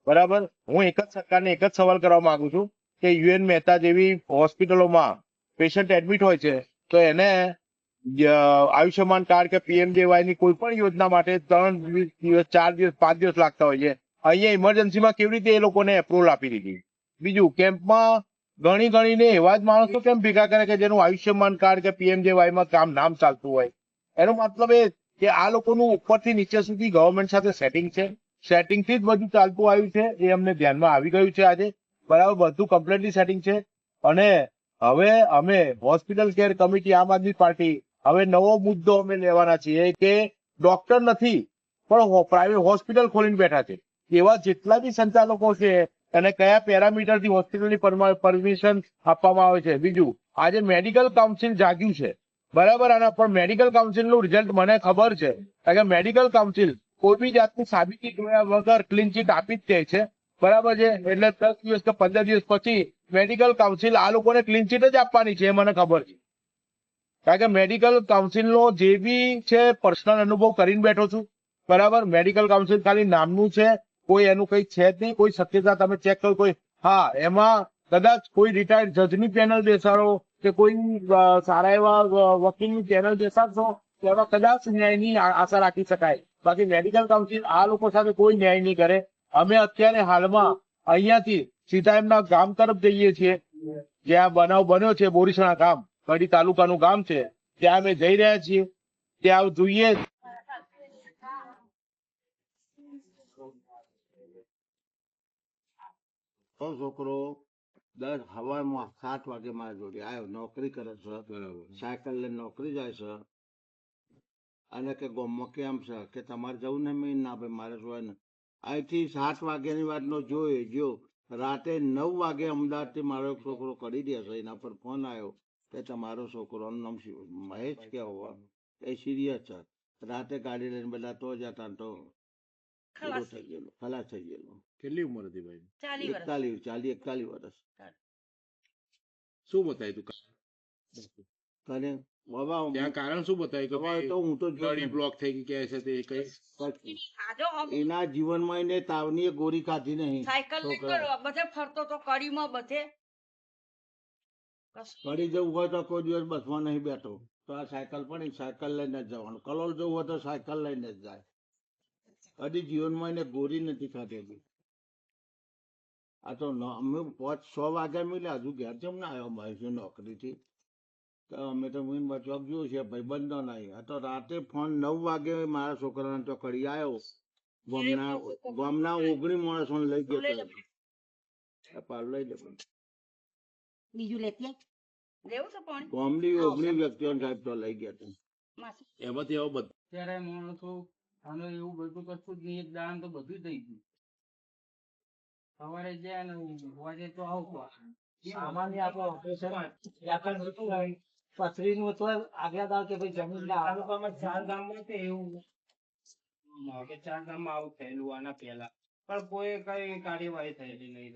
બરાબર. હું એક જ સરકારને એક જ સવાલ કરવા માંગુ છું કે યુએન મહેતા જેવી હોસ્પિટલોમાં પેશન્ટ એડમિટ હોય છે તો એને આયુષ્યમાન કાર્ડ કે પીએમજેવાય ની કોઈ પણ યોજના માટે 3 દિવસ 4 દિવસ 5 દિવસ લાગતા હોય છે. અહીંયા ઇમરજન્સીમાં કેવી રીતે એ લોકોને એપ્રુવલ આપી દીધી? બીજું, કેમ્પમાં ગણી ગણીને એવા જ માણસો કેમ ભેગા કરે કે જેનું આયુષ્યમાન કાર્ડ કે પીએમજેવાયમાં કામ નામ ચાલતું હોય? એનો મતલબ એ કે આ લોકોનું ઉપરથી નીચે સુધી ગવર્મેન્ટ સાથે સેટિંગ છે. સેટિંગ થી જ બધું ચાલતું આવ્યું છે. એ અમને ધ્યાનમાં આવી ગયું છે આજે. બરાબર, બધું કમ્પ્લીટલી સેટિંગ છે. અને હવે અમે હોસ્પિટલ કેર કમિટી આમ આદમી પાર્ટી હવે નવો મુદ્દો અમે લેવાના છીએ કે ડોક્ટર નથી પણ પ્રાઇવેટ હોસ્પિટલ ખોલીને બેઠા છે. એવા જેટલા બી સંચાલકો છે એને કયા પેરામીટરથી હોસ્પિટલની પરમિશન આપવામાં આવે છે. બીજું, આજે મેડિકલ કાઉન્સિલ જાગ્યું છે. બરાબર, આના પણ મેડિકલ કાઉન્સિલનું રિઝલ્ટ મને ખબર છે. કારણ કે મેડિકલ કાઉન્સિલ કોઈ બી જાતની સાબિતી જોયા વગર ક્લીન ચીટ આપી જ દે છે. બરાબર છે. એટલે 10 દિવસ કે 15 દિવસ પછી મેડિકલ કાઉન્સિલ આ લોકોને ક્લીન ચીટ જ આપવાની છે, એ મને ખબર છે. કારણ કે મેડિકલ કાઉન્સિલનો જે બી છે પર્સનલ અનુભવ કરીને બેઠો છું. બરાબર, મેડિકલ કાઉન્સિલ ખાલી નામનું છે, કોઈ એનું કઈ છે જ નહીં. કોઈ શક્યતા તમે ચેક કરો કોઈ, હા, એમાં કદાચ કોઈ રિટાયર્ડ જજની પેનલ બેસાડો કે કોઈ સારા એવા વકીલની પેનલ બેસાડશો તો એમાં કદાચ ન્યાયની આશા રાખી શકાય. બાકી મેડિકલ કાઉન્સિલ આ લોકો સાથે કોઈ ન્યાય નહીં કરે. અમે અત્યારે હાલમાં અહીંયાથી સીધા એમના ગામ તરફ જઈએ છીએ, જ્યાં બનાવ બન્યો છે. બોરીસણા ગામ, કડી તાલુકાનું ગામ છે. ત્યાં અમે જઈ રહ્યા છીએ. ત્યાં જોઈએ છોકરો 7 વાગે મારા જોડે આવ્યો, નોકરી કરે છે, સાયકલ લઈને નોકરી જાય છે. અને કે ગોમમાં કેમ છે કે તમારે જવું ને? મેં ના ભાઈ મારે જોવાય ને. અહીંથી 7 વાગ્યાની વાતનો જો રાતે 9 વાગે અમદાવાદથી મારો છોકરો કરી દે છે. એના પર ફોન આવ્યો કે તમારો છોકરોનું નામ મહેશ કે હોવા એ સિરિયસ છે. રાતે ગાડી લઈને બધા તો જતા તો ખલાસ થઈ ગયેલો. કેટલી ઉંમર હતી ભાઈ? 41 વર્ષ. શું બતાવ્યું તું? તને બાબા ત્યાં કારણ શું બતાવ્યું કે તો હું તો નળી બ્લોક થઈ ગઈ કે છે તે કઈ એના જીવનમાં એને તાવની ગોળી ખાધી નહીં. સાયકલ બધે ફરતો તો કડીમાં બધે. કડી જવું હોય તો કોઈ દિવસ બસમાં નહીં બેઠો તો આ સાયકલ પડી, સાયકલ લઈને જ જવાનું. કલોલ જવું હોય તો સાયકલ લઈને જ જાય. કદી જીવનમાં એને ગોળી નથી ખાધેલી. આ તો અમે 5-6 વાગ્યા મળ્યા, હજુ ઘેર જેમ ના આવ્યો મહેશ નોકરીથી. અમે તો મીન બચવા જોયું છે ભાઈ, બંધો નહીં. આ તો રાતે ફોન 9 વાગે મારા છોકરાને તો કરી આવ્યો. ગામના 19 માણસો લઈ ગયો. લઈ લે બીજું લેતી લેવું છે પાણી. ગામની 19 વ્યક્તિઓ સાહેબ તો લઈ ગયા હતા. એમાંથી આવો બધું ત્યારે માણસો અને એવું બધું કશું જ નહીં. એક દાન તો બધું થઈ ગયું. સવારે જાય ને વાજે તો આવતો સામાન્ય આપણો ઓપરેશન પથરી નું તો આગલા દાવ કે ભાઈ જમીન ના તાલુકામાં 4 ગામમાં છે એવું કે 4 ગામમાં આવું થયેલું આના પહેલા, પણ કોઈ કઈ કાર્યવાહી થયેલી નહીં.